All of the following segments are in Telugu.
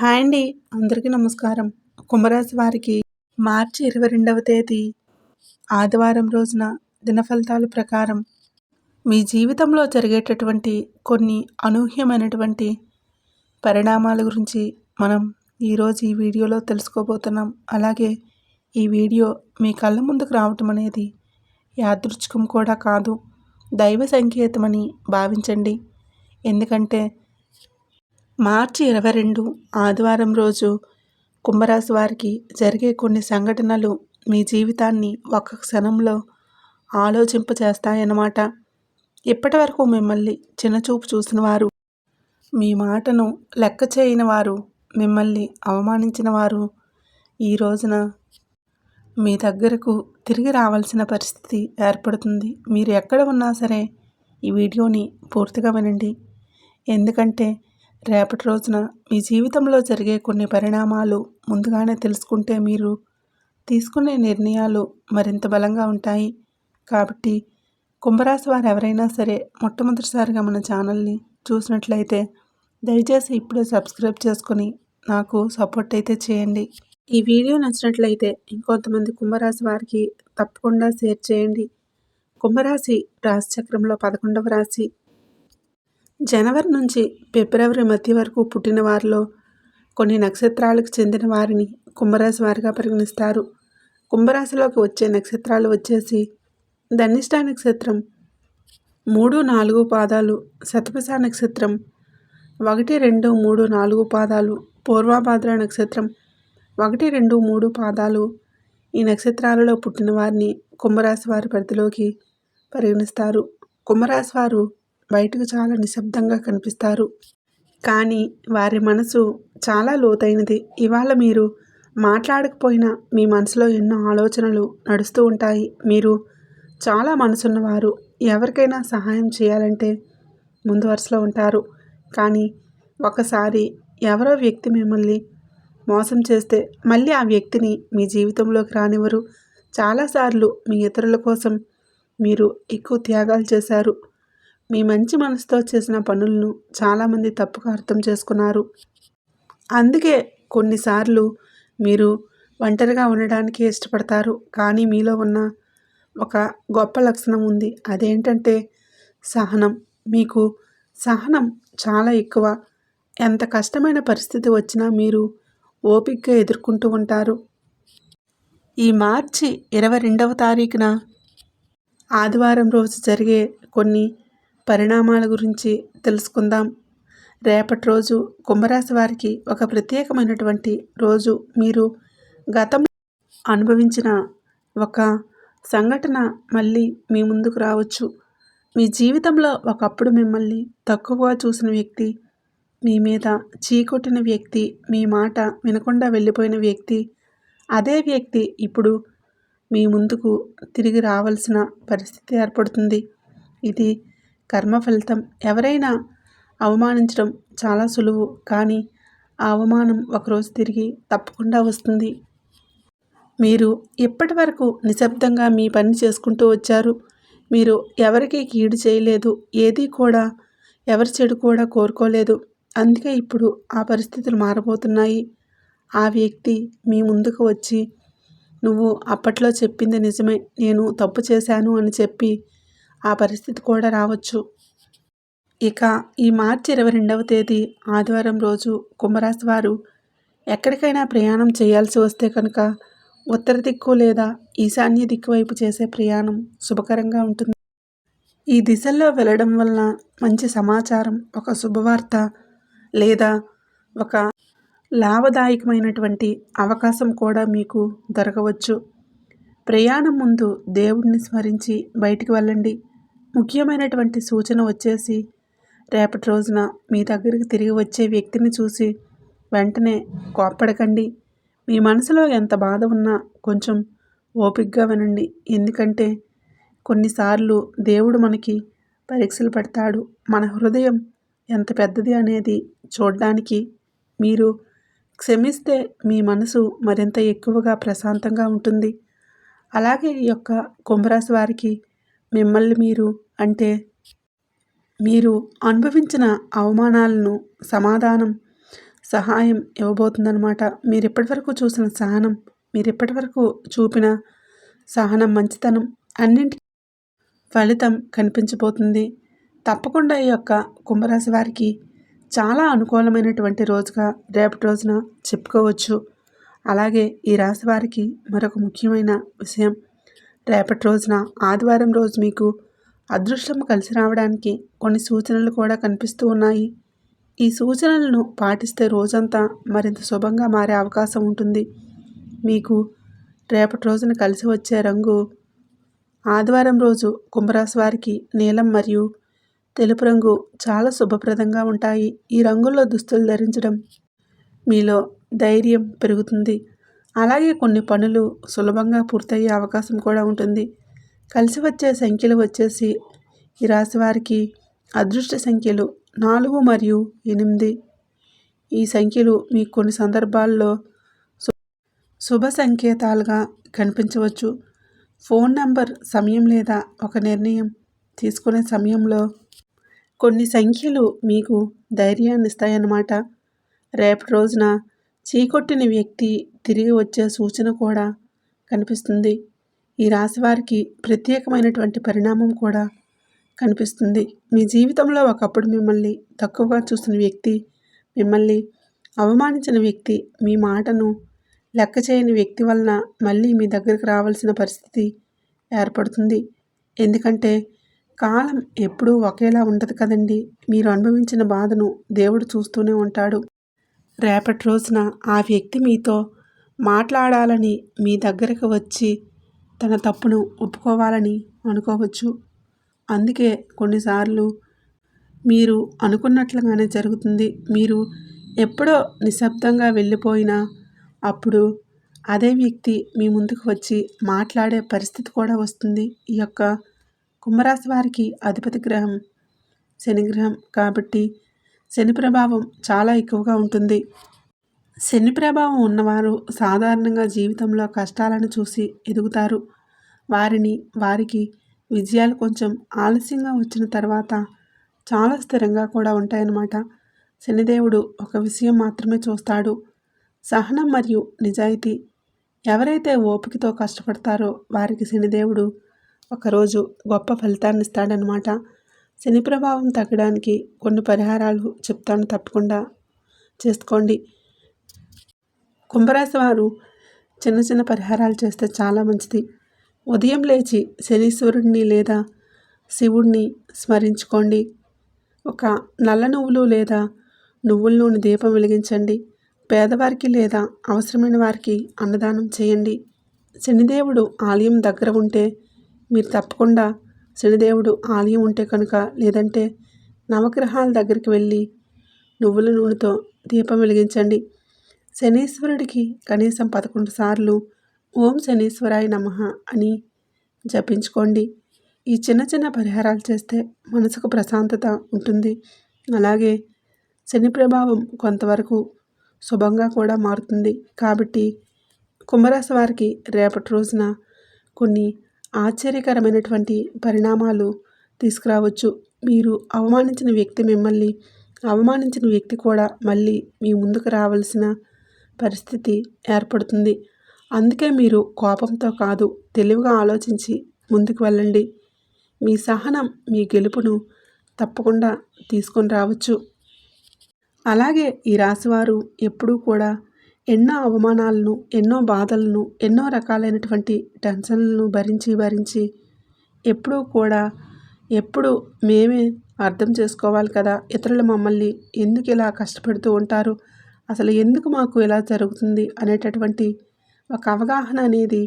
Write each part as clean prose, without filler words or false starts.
హాయ్ అండి. అందరికీ నమస్కారం. కుంభరాశి వారికి మార్చి 22వ తేదీ ఆదివారం రోజున దినఫలితాల ప్రకారం మీ జీవితంలో జరిగేటటువంటి కొన్ని అనూహ్యమైనటువంటి పరిణామాల గురించి మనం ఈరోజు ఈ వీడియోలో తెలుసుకోబోతున్నాం. అలాగే ఈ వీడియో మీ కళ్ళ ముందుకు రావటం అనేది యాదృచ్ఛికం కూడా కాదు, దైవ సంకేతమని భావించండి. ఎందుకంటే మార్చి 22 ఆదివారం రోజు కుంభరాశి వారికి జరిగే కొన్ని సంఘటనలు మీ జీవితాన్ని ఒక్క క్షణంలో ఆలోచింపచేస్తాయన్నమాట. ఇప్పటి వరకు మిమ్మల్ని చిన్నచూపు చూసిన వారు, మీ మాటను లెక్క చేయని వారు, మిమ్మల్ని అవమానించిన వారు ఈ రోజున మీ దగ్గరకు తిరిగి రావాల్సిన పరిస్థితి ఏర్పడుతుంది. మీరు ఎక్కడ ఉన్నా సరే ఈ వీడియోని పూర్తిగా వినండి. ఎందుకంటే రేపటి రోజున మీ జీవితంలో జరిగే కొన్ని పరిణామాలు ముందుగానే తెలుసుకుంటే మీరు తీసుకునే నిర్ణయాలు మరింత బలంగా ఉంటాయి. కాబట్టి కుంభరాశి వారు ఎవరైనా సరే మొట్టమొదటిసారిగా మన ఛానల్ని చూసినట్లయితే దయచేసి ఇప్పుడే సబ్స్క్రైబ్ చేసుకొని నాకు సపోర్ట్ అయితే చేయండి. ఈ వీడియో నచ్చినట్లయితే ఇంకొంతమంది కుంభరాశి వారికి తప్పకుండా షేర్ చేయండి. కుంభరాశి రాశిచక్రంలో 11వ రాశి. జనవరి నుంచి ఫిబ్రవరి మధ్య వరకు పుట్టిన వారిలో కొన్ని నక్షత్రాలకు చెందిన వారిని కుంభరాశి వారిగా పరిగణిస్తారు. కుంభరాశిలోకి వచ్చే నక్షత్రాలు వచ్చేసి ధనిష్ట నక్షత్రం 3, 4 పాదాలు, శతభిష నక్షత్రం 1, 2, 3, 4 పాదాలు, పూర్వభాద్ర నక్షత్రం 1, 2, 3 పాదాలు. ఈ నక్షత్రాలలో పుట్టిన వారిని కుంభరాశి వారి పరిధిలోకి పరిగణిస్తారు. కుంభరాశి వారు బయటకు చాలా నిశ్శబ్దంగా కనిపిస్తారు, కానీ వారి మనసు చాలా లోతైనది. ఇవాళ మీరు మాట్లాడకపోయినా మీ మనసులో ఎన్నో ఆలోచనలు నడుస్తూ ఉంటాయి. మీరు చాలా మనసున్నవారు. ఎవరికైనా సహాయం చేయాలంటే ముందు వరుసలో ఉంటారు. కానీ ఒకసారి ఎవరో వ్యక్తి మిమ్మల్ని మోసం చేస్తే మళ్ళీ ఆ వ్యక్తిని మీ జీవితంలోకి రానివ్వరు. చాలాసార్లు మీ ఇతరుల కోసం మీరు ఎక్కువ త్యాగాలు చేశారు. మీ మంచి మనసుతో చేసిన పనులను చాలామంది తప్పుగా అర్థం చేసుకున్నారు. అందుకే కొన్నిసార్లు మీరు ఒంటరిగా ఉండడానికి ఇష్టపడతారు. కానీ మీలో ఉన్న ఒక గొప్ప లక్షణం ఉంది. అదేంటంటే సహనం. మీకు సహనం చాలా ఎక్కువ. ఎంత కష్టమైన పరిస్థితి వచ్చినా మీరు ఓపికగా ఎదుర్కొంటూ ఉంటారు. ఈ మార్చి 22వ తారీఖున ఆదివారం రోజు జరిగే కొన్ని పరిణామాల గురించి తెలుసుకుందాం. రేపటి రోజు కుంభరాశి వారికి ఒక ప్రత్యేకమైనటువంటి రోజు. మీరు గతంలో అనుభవించిన ఒక సంఘటన మళ్ళీ మీ ముందుకు రావచ్చు. మీ జీవితంలో ఒకప్పుడు మిమ్మల్ని తక్కువగా చూసిన వ్యక్తి, మీ మీద చీకొట్టిన వ్యక్తి, మీ మాట వినకుండా వెళ్ళిపోయిన వ్యక్తి, అదే వ్యక్తి ఇప్పుడు మీ ముందుకు తిరిగి రావాల్సిన పరిస్థితి ఏర్పడుతుంది. ఇది కర్మ ఫలితం. ఎవరైనా అవమానించడం చాలా సులువు, కానీ ఆ అవమానం ఒకరోజు తిరిగి తప్పకుండా వస్తుంది. మీరు ఇప్పటి వరకు నిశ్శబ్దంగా మీ పని చేసుకుంటూ వచ్చారు. మీరు ఎవరికి కీడు చేయలేదు, ఏది కూడా ఎవరి చెడు కూడా కోరుకోలేదు. అందుకే ఇప్పుడు ఆ పరిస్థితులు మారబోతున్నాయి. ఆ వ్యక్తి మీ ముందుకు వచ్చి నువ్వు అప్పట్లో చెప్పింది నిజమే, నేను తప్పు చేశాను అని చెప్పి ఆ పరిస్థితి కూడా రావచ్చు. ఇక ఈ మార్చి 22వ తేదీ ఆదివారం రోజు కుంభరాశి వారు ఎక్కడికైనా ప్రయాణం చేయాల్సి వస్తే కనుక ఉత్తర దిక్కు లేదా ఈశాన్య దిక్కు వైపు చేసే ప్రయాణం శుభకరంగా ఉంటుంది. ఈ దిశల్లో వెళ్ళడం వలన మంచి సమాచారం, ఒక శుభవార్త లేదా ఒక లాభదాయకమైనటువంటి అవకాశం కూడా మీకు దొరకవచ్చు. ప్రయాణం ముందు దేవుడిని స్మరించి బయటికి వెళ్ళండి. ముఖ్యమైనటువంటి సూచన వచ్చేసి రేపటి రోజున మీ దగ్గరికి తిరిగి వచ్చే వ్యక్తిని చూసి వెంటనే కోప్పడకండి. మీ మనసులో ఎంత బాధ ఉన్నా కొంచెం ఓపికగా వినండి. ఎందుకంటే కొన్నిసార్లు దేవుడు మనకి పరీక్షలు పెడతాడు. మన హృదయం ఎంత పెద్దది అనేది చూడడానికి. మీరు క్షమిస్తే మీ మనసు మరింత ఎక్కువగా ప్రశాంతంగా ఉంటుంది. అలాగే ఈ యొక్క కుంభరాశి వారికి మిమ్మల్ని మీరు అంటే మీరు అనుభవించిన అవమానాలను సహాయం ఇవ్వబోతుందనమాట. మీరిప్పటివరకు చూసిన సహనం, మీరిప్పటివరకు చూపిన సహనం, మంచితనం అన్నింటికి ఫలితం కనిపించబోతుంది. తప్పకుండా ఈ యొక్క కుంభరాశి వారికి చాలా అనుకూలమైనటువంటి రోజుగా రేపటి రోజున చెప్పుకోవచ్చు. అలాగే ఈ రాశి వారికి మరొక ముఖ్యమైన విషయం, రేపటి రోజున ఆదివారం రోజు మీకు అదృష్టం కలిసి రావడానికి కొన్ని సూచనలు కూడా కనిపిస్తూ ఉన్నాయి. ఈ సూచనలను పాటిస్తే రోజంతా మరింత శుభంగా మారే అవకాశం ఉంటుంది. మీకు రేపటి రోజున కలిసి వచ్చే రంగు ఆదివారం రోజు కుంభరాశి వారికి నీలం మరియు తెలుపు రంగు చాలా శుభప్రదంగా ఉంటాయి. ఈ రంగుల్లో దుస్తులు ధరించడం మీలో ధైర్యం పెరుగుతుంది. అలాగే కొన్ని పనులు సులభంగా పూర్తయ్యే అవకాశం కూడా ఉంటుంది. కలిసి వచ్చే సంఖ్యలు వచ్చేసి ఈ రాశి వారికి అదృష్ట సంఖ్యలు 4 మరియు 8. ఈ సంఖ్యలు మీకు కొన్ని సందర్భాల్లో శుభ సంకేతాలుగా కనిపించవచ్చు. ఫోన్ నంబర్, సమయం లేదా ఒక నిర్ణయం తీసుకునే సమయంలో కొన్ని సంఖ్యలు మీకు ధైర్యాన్ని ఇస్తాయన్నమాట. రేపటి రోజున చీకొట్టిన వ్యక్తి తిరిగి వచ్చే సూచన కూడా కనిపిస్తుంది. ఈ రాశి వారికి ప్రత్యేకమైనటువంటి పరిణామం కూడా కనిపిస్తుంది. మీ జీవితంలో ఒకప్పుడు మిమ్మల్ని తక్కువగా చూసిన వ్యక్తి, మిమ్మల్ని అవమానించిన వ్యక్తి, మీ మాటను లెక్క చేయని వ్యక్తి వలన మళ్ళీ మీ దగ్గరికి రావాల్సిన పరిస్థితి ఏర్పడుతుంది. ఎందుకంటే కాలం ఎప్పుడూ ఒకేలా ఉండదు కదండి. మీరు అనుభవించిన బాధను దేవుడు చూస్తూనే ఉంటాడు. రేపటి రోజున ఆ వ్యక్తి మీతో మాట్లాడాలని మీ దగ్గరకు వచ్చి తన తప్పును ఒప్పుకోవాలని అనుకోవచ్చు. అందుకే కొన్నిసార్లు మీరు అనుకున్నట్లుగానే జరుగుతుంది. మీరు ఎప్పుడో నిశ్శబ్దంగా వెళ్ళిపోయినా అప్పుడు అదే వ్యక్తి మీ ముందుకు వచ్చి మాట్లాడే పరిస్థితి కూడా వస్తుంది. ఈ యొక్క కుంభరాశి వారికి అధిపతి గ్రహం శని గ్రహం కాబట్టి శని ప్రభావం చాలా ఎక్కువగా ఉంటుంది. శని ప్రభావం ఉన్నవారు సాధారణంగా జీవితంలో కష్టాలను చూసి ఎదుగుతారు. వారికి విజయాలు కొంచెం ఆలస్యంగా వచ్చిన తర్వాత చాలా స్థిరంగా కూడా ఉంటాయన్నమాట. శనిదేవుడు ఒక విషయం మాత్రమే చూస్తాడు, సహనం మరియు నిజాయితీ. ఎవరైతే ఓపికతో కష్టపడతారో వారికి శనిదేవుడు ఒకరోజు గొప్ప ఫలితాన్ని ఇస్తాడనమాట. శని ప్రభావం తగ్గడానికి కొన్ని పరిహారాలు చెప్తాను, తప్పకుండా చేసుకోండి. కుంభరాశి వారు చిన్న చిన్న పరిహారాలు చేస్తే చాలా మంచిది. ఉదయం లేచి శనీశ్వరుడిని లేదా శివుడిని స్మరించుకోండి. ఒక నల్ల నువ్వులు లేదా నువ్వుల నూనె దీపం వెలిగించండి. పేదవారికి లేదా అవసరమైన వారికి అన్నదానం చేయండి. శనిదేవుడు ఆలయం దగ్గర ఉంటే మీరు తప్పకుండా శనిదేవుడు ఆలయం ఉంటే కనుక, లేదంటే నవగ్రహాల దగ్గరికి వెళ్ళి నువ్వుల నూనెతో దీపం వెలిగించండి. శనీశ్వరుడికి కనీసం 11 సార్లు ఓం శనీశ్వరాయ నమః అని జపించుకోండి. ఈ చిన్న చిన్న పరిహారాలు చేస్తే మనసుకు ప్రశాంతత ఉంటుంది. అలాగే శని ప్రభావం కొంతవరకు శుభంగా కూడా మారుతుంది. కాబట్టి కుంభరాశి వారికి రేపటి రోజున కొన్ని ఆశ్చర్యకరమైనటువంటి పరిణామాలు తీసుకురావచ్చు. మీరు అవమానించిన వ్యక్తి మిమ్మల్ని అవమానించిన వ్యక్తి కూడా మళ్ళీ మీ ముందుకు రావాల్సిన పరిస్థితి ఏర్పడుతుంది. అందుకే మీరు కోపంతో కాదు, తెలివిగా ఆలోచించి ముందుకు వెళ్ళండి. మీ సహనం మీ గెలుపును తప్పకుండా తీసుకొని రావచ్చు. అలాగే ఈ రాశివారు ఎప్పుడూ కూడా ఎన్నో అవమానాలను, ఎన్నో బాధలను, ఎన్నో రకాలైనటువంటి టెన్షన్లను భరించి ఎప్పుడు మేమే అర్థం చేసుకోవాలి కదా, ఇతరులు మమ్మల్ని ఎందుకు ఇలా కష్టపెడుతూ ఉంటారు, అసలు ఎందుకు మాకు ఇలా జరుగుతుంది అనేటటువంటి ఒక అవగాహన అనేది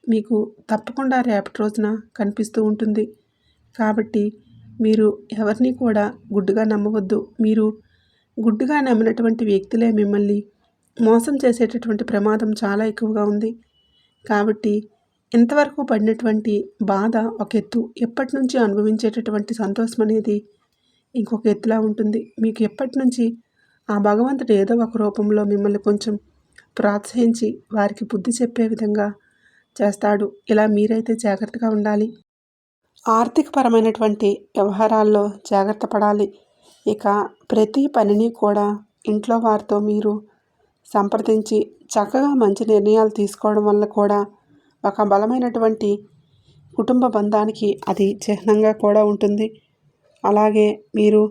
మీకు తప్పకుండా రేపటి రోజున కనిపిస్తూ ఉంటుంది. కాబట్టి మీరు ఎవరిని కూడా గుడ్డిగా నమ్మవద్దు. మీరు గుడ్డిగా నమ్మినటువంటి వ్యక్తులే మిమ్మల్ని మోసం చేసేటటువంటి ప్రమాదం చాలా ఎక్కువగా ఉంది. కాబట్టి ఇంతవరకు పడినటువంటి బాధ ఒక ఎత్తు, ఎప్పటి నుంచి అనుభవించేటటువంటి సంతోషం అనేది ఇంకొక ఎత్తులా ఉంటుంది. మీకు ఎప్పటి నుంచి ఆ భగవంతుడు ఏదో ఒక రూపంలో మిమ్మల్ని కొంచెం ప్రోత్సహించి వారికి బుద్ధి చెప్పే విధంగా చేస్తాడు. ఇలా మీరైతే జాగ్రత్తగా ఉండాలి. ఆర్థికపరమైనటువంటి వ్యవహారాల్లో జాగ్రత్త పడాలి. ఇక ప్రతి పనిని కూడా ఇంట్లో వారితో మీరు సంప్రదించి చక్కగా మంచి నిర్ణయాలు తీసుకోవడం వల్ల కూడా ఒక బలమైనటువంటి కుటుంబ బంధానికి అది చిహ్నంగా కూడా ఉంటుంది. అలాగే మీరు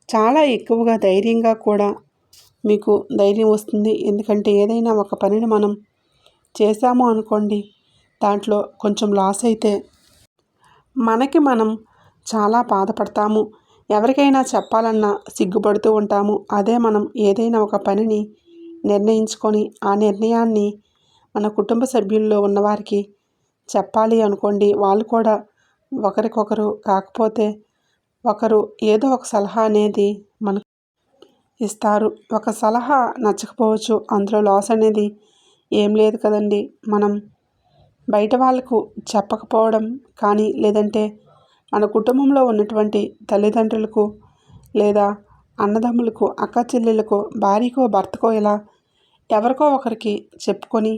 చాలా ఎక్కువగా ధైర్యంగా కూడా మీకు ధైర్యం వస్తుంది. ఎందుకంటే ఏదైనా ఒక పనిని మనం చేశాము అనుకోండి, దాంట్లో కొంచెం లాస్ అయితే మనకి మనం చాలా బాధపడతాము. ఎవరికైనా చెప్పాలన్నా సిగ్గుపడుతూ ఉంటాము. అదే మనం ఏదైనా ఒక పనిని నిర్ణయించుకొని ఆ నిర్ణయాన్ని మన కుటుంబ సభ్యుల్లో ఉన్నవారికి చెప్పాలి అనుకోండి, వాళ్ళు కూడా ఒకరికొకరు కాకపోతే ఒకరు ఏదో ఒక సలహా అనేది మనకు ఇస్తారు. ఒక సలహా నచ్చకపోవచ్చు, అందులో లాస్ అనేది ఏం లేదు కదండి. మనం బయట వాళ్ళకు చెప్పకపోవడం కానీ, లేదంటే మన కుటుంబంలో ఉన్నటువంటి తల్లిదండ్రులకు లేదా అన్నదమ్ములకు, అక్క చెల్లెళ్ళకో, భార్యకో, భర్తకో ఇలా ఎవరికో ఒకరికి చెప్పుకొని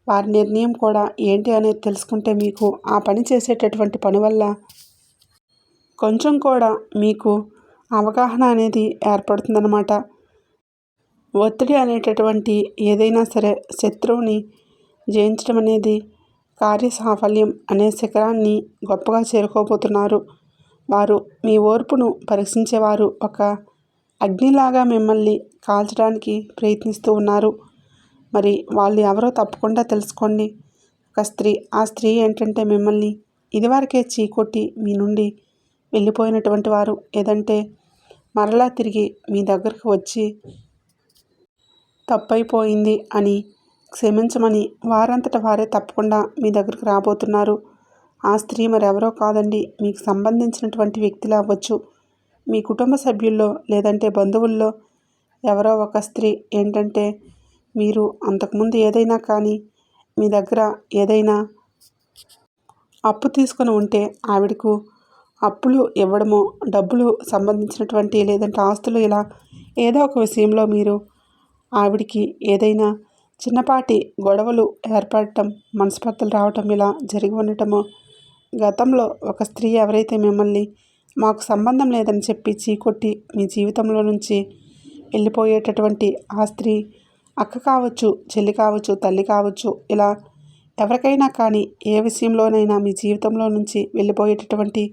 వారి నిర్ణయం కూడా ఏంటి అనేది తెలుసుకుంటే మీకు ఆ పని చేసేటటువంటి పని వల్ల కొంచెం కూడా మీకు అవగాహన అనేది ఏర్పడుతుందన్నమాట. ఒత్తిడి అనేటటువంటి ఏదైనా సరే శత్రువుని జయించడం అనేది కార్యసాఫల్యం అనే శిఖరాన్ని గొప్పగా చేరుకోబోతున్నారు. వారు మీ ఓర్పును పరీక్షించేవారు ఒక అగ్నిలాగా మిమ్మల్ని కాల్చడానికి ప్రయత్నిస్తూ ఉన్నారు. మరి వాళ్ళు ఎవరో తప్పకుండా తెలుసుకోండి. ఒక స్త్రీ, ఆ స్త్రీ ఏంటంటే మిమ్మల్ని ఇదివరకే చీకొట్టి మీ నుండి వెళ్ళిపోయినటువంటి వారు, ఏదంటే మరలా తిరిగి మీ దగ్గరకు వచ్చి తప్పైపోయింది అని క్షమించమని వారంతట వారే తప్పకుండా మీ దగ్గరకు రాబోతున్నారు. ఆ స్త్రీ మరెవరో కాదండి, మీకు సంబంధించినటువంటి వ్యక్తులు అవ్వచ్చు, మీ కుటుంబ సభ్యుల్లో లేదంటే బంధువుల్లో ఎవరో ఒక స్త్రీ ఏంటంటే మీరు అంతకుముందు ఏదైనా కానీ మీ దగ్గర ఏదైనా అప్పు తీసుకొని ఉంటే ఆవిడకు అప్పులు ఇవ్వడము, డబ్బులు సంబంధించినటువంటి లేదంటే ఆస్తులు ఇలా ఏదో ఒక విషయంలో మీరు ఆవిడికి ఏదైనా చిన్నపాటి గొడవలు ఏర్పడటం, మనస్పర్ధలు రావటం ఇలా జరిగి ఉండటము. గతంలో ఒక స్త్రీ ఎవరైతే మిమ్మల్ని మాకు సంబంధం లేదని చెప్పి చీకొట్టి మీ జీవితంలో నుంచి వెళ్ళిపోయేటటువంటి ఆ స్త్రీ అక్క కావచ్చు, చెల్లి కావచ్చు, తల్లి కావచ్చు, ఇలా ఎవరికైనా కానీ ఏ విషయంలోనైనా మీ జీవితంలో నుంచి వెళ్ళిపోయేటటువంటి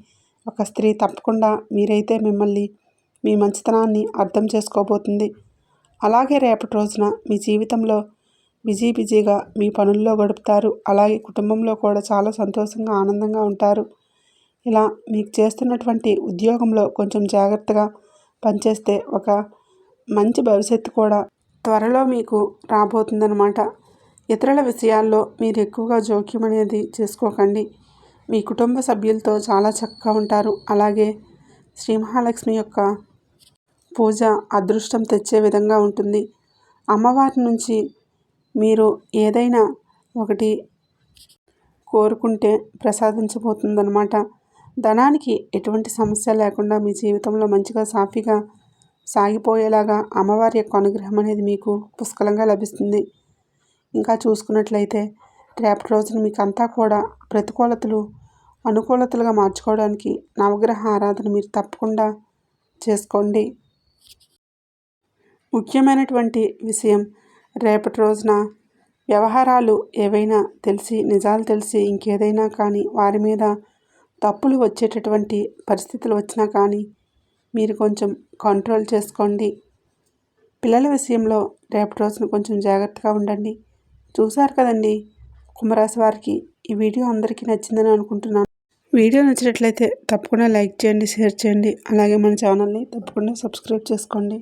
ఒక స్త్రీ తప్పకుండా మీరైతే మిమ్మల్ని మీ మంచితనాన్ని అర్థం చేసుకోబోతుంది. అలాగే రేపటి రోజున మీ జీవితంలో బిజీగా మీ పనుల్లో గడుపుతారు. అలాగే కుటుంబంలో కూడా చాలా సంతోషంగా, ఆనందంగా ఉంటారు. ఇలా మీకు చేస్తున్నటువంటి ఉద్యోగంలో కొంచెం జాగ్రత్తగా పనిచేస్తే ఒక మంచి భవిష్యత్తు కూడా త్వరలో మీకు రాబోతుందన్నమాట. ఇతరుల విషయాల్లో మీరు ఎక్కువగా జోక్యం అనేది చేసుకోకండి. మీ కుటుంబ సభ్యులతో చాలా చక్కగా ఉంటారు. అలాగే శ్రీ మహాలక్ష్మి యొక్క పూజ అదృష్టం తెచ్చే విధంగా ఉంటుంది. అమ్మవారి నుంచి మీరు ఏదైనా ఒకటి కోరుకుంటే ప్రసాదించబోతుందన్నమాట. ధనానికి ఎటువంటి సమస్య లేకుండా మీ జీవితంలో మంచిగా సాఫీగా సాగిపోయేలాగా అమ్మవారి యొక్క అనుగ్రహం అనేది మీకు పుష్కలంగా లభిస్తుంది. ఇంకా చూసుకున్నట్లయితే రేపటి రోజున మీకు అంతా కూడా ప్రతికూలతలు అనుకూలతలుగా మార్చుకోవడానికి నవగ్రహ ఆరాధన మీరు తప్పకుండా చేసుకోండి. ముఖ్యమైనటువంటి విషయం, రేపటి రోజున వ్యవహారాలు ఏవైనా తెలిసి నిజాలు తెలిసి ఇంకేదైనా కానీ వారి మీద తప్పులు వచ్చేటటువంటి పరిస్థితులు వచ్చినా కానీ మీరు కొంచెం కంట్రోల్ చేసుకోండి. పిల్లల విషయంలో రేపటి రోజున కొంచెం జాగ్రత్తగా ఉండండి. చూశారు కదండి కుంభరాశి వారికి. ఈ వీడియో అందరికీ నచ్చిందని అనుకుంటున్నాను. వీడియో నచ్చినట్లయితే తప్పకుండా లైక్ చేయండి, షేర్ చేయండి. అలాగే మన ఛానల్ని తప్పకుండా సబ్స్క్రైబ్ చేసుకోండి.